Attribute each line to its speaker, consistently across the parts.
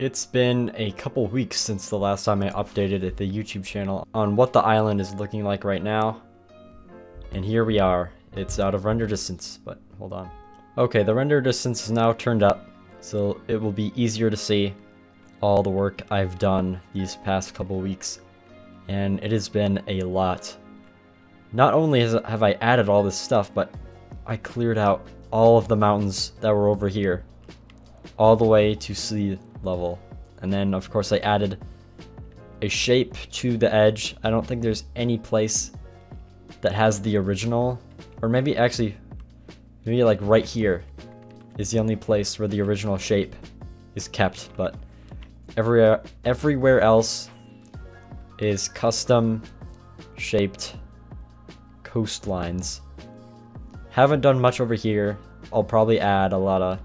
Speaker 1: It's been a couple weeks since the last time I updated the YouTube channel on what the island is looking like right now. And here we are. It's out of render distance, but hold on. Okay, the render distance is now turned up, so it will be easier to see all the work I've done these past couple weeks. And it has been a lot. Not only have I added all this stuff, but I cleared out all of the mountains that were over here, all the way to sea level. And then of course I added a shape to the edge. I don't think there's any place that has the original, or maybe like right here is the only place where the original shape is kept, but everywhere else is custom shaped coastlines. Haven't done much over here. I'll probably add a lot of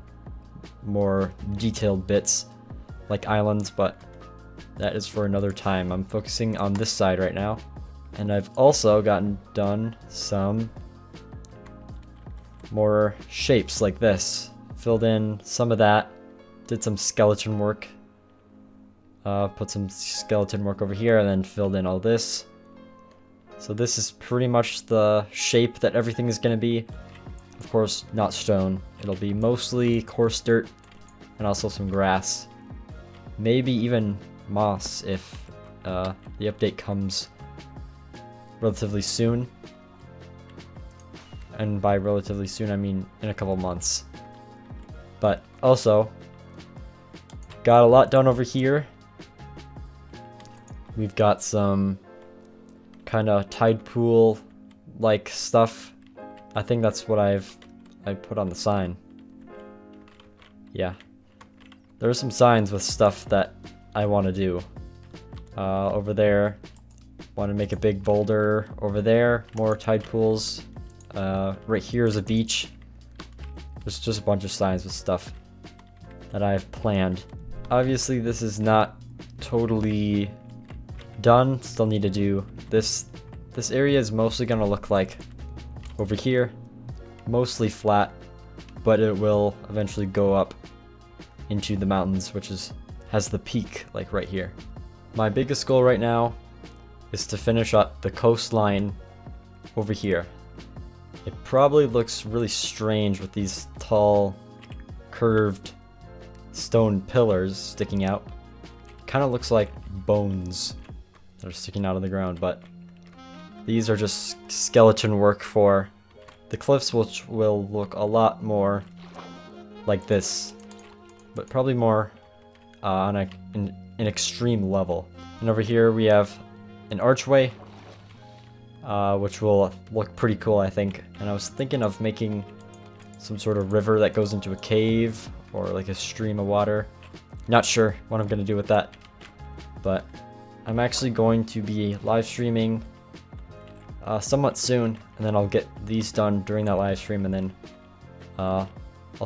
Speaker 1: more detailed bits like islands, but that is for another time. I'm focusing on this side right now, and I've also gotten done some more shapes like this. Filled in some of that, did some skeleton work, put some skeleton work over here, and then filled in all this. So this is pretty much the shape that everything is going to be. Of course, not stone. It'll be mostly coarse dirt and also some grass. Maybe even moss if the update comes relatively soon. And by relatively soon, I mean in a couple months. But also, got a lot done over here. We've got some kind of tide pool like stuff. I think that's what I put on the sign. Yeah. There are some signs with stuff that I want to do. Over there, want to make a big boulder. Over there, more tide pools. Right here is a beach. There's just a bunch of signs with stuff that I've planned. Obviously, this is not totally done. Still need to do this. This area is mostly going to look like over here. Mostly flat, but it will eventually go up into the mountains, which has the peak like right here. My biggest goal right now is to finish up the coastline over here. It probably looks really strange with these tall, curved stone pillars sticking out. Kind of looks like bones that are sticking out of the ground, but these are just skeleton work for the cliffs, which will look a lot more like this, but probably more on an extreme level. And over here we have an archway, which will look pretty cool, I think. And I was thinking of making some sort of river that goes into a cave or like a stream of water. Not sure what I'm going to do with that, but I'm actually going to be live streaming somewhat soon, and then I'll get these done during that live stream, and then I'll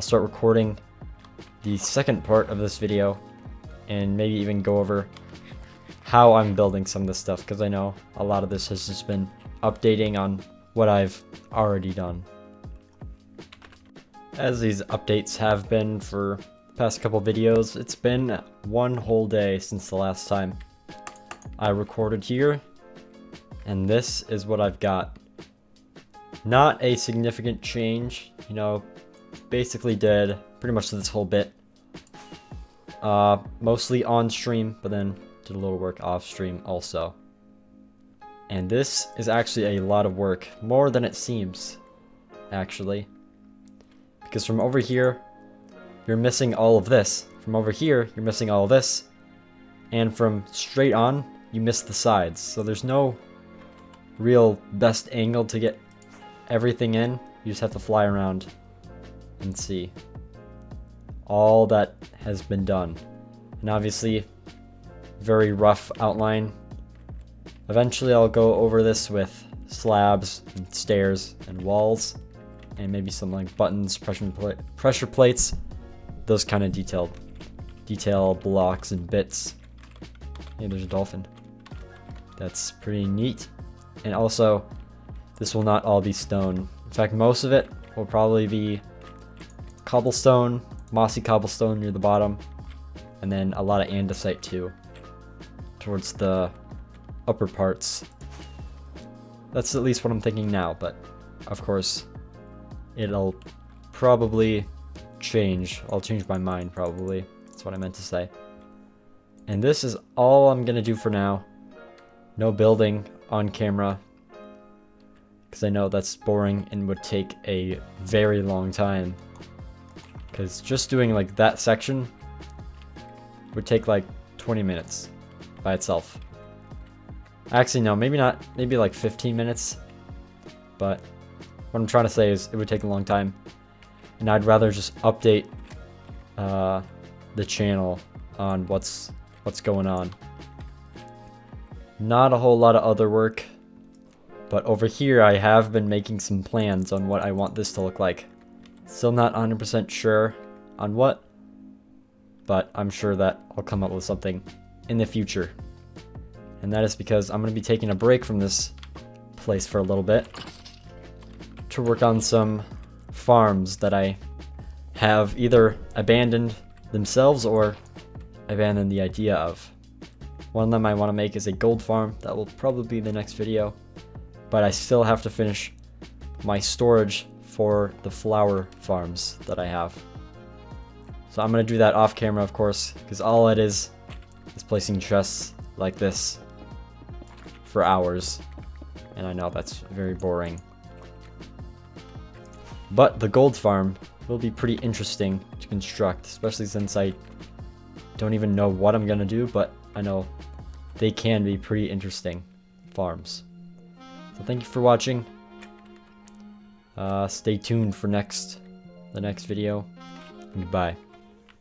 Speaker 1: start recording the second part of this video and maybe even go over how I'm building some of this stuff, because I know a lot of this has just been updating on what I've already done. As these updates have been for the past couple videos, it's been one whole day since the last time I recorded here, and this is what I've got. Not a significant change, you know, basically did pretty much this whole bit. Mostly on stream, but then did a little work off stream also. And this is actually a lot of work, more than it seems, actually. Because from over here, you're missing all of this. From over here, you're missing all of this. And from straight on, you miss the sides. So there's no real best angle to get everything in. You just have to fly around and see all that has been done. And obviously, very rough outline. Eventually I'll go over this with slabs and stairs and walls, and maybe some like buttons, pressure plates, those kind of detail blocks and bits. Hey, there's a dolphin. That's pretty neat. And also, this will not all be stone. In fact, most of it will probably be cobblestone, mossy cobblestone near the bottom, and then a lot of andesite too, towards the upper parts. That's at least what I'm thinking now, but of course, it'll probably change. I'll change my mind probably. That's what I meant to say. And this is all I'm gonna do for now. No building on camera, because I know that's boring and would take a very long time. Because just doing like that section would take like 20 minutes by itself. Actually, no, maybe not. Maybe like 15 minutes. But what I'm trying to say is it would take a long time. And I'd rather just update the channel on what's going on. Not a whole lot of other work. But over here, I have been making some plans on what I want this to look like. Still not 100% sure on what. But I'm sure that I'll come up with something in the future. And that is because I'm going to be taking a break from this place for a little bit to work on some farms that I have either abandoned themselves or abandoned the idea of. One of them I want to make is a gold farm. That will probably be the next video. But I still have to finish my storage for the flower farms that I have. So I'm going to do that off camera, of course, because all it is placing chests like this for hours, and I know that's very boring. But the gold farm will be pretty interesting to construct, especially since I don't even know what I'm gonna do, but I know they can be pretty interesting farms. So thank you for watching. Stay tuned for the next video. Goodbye.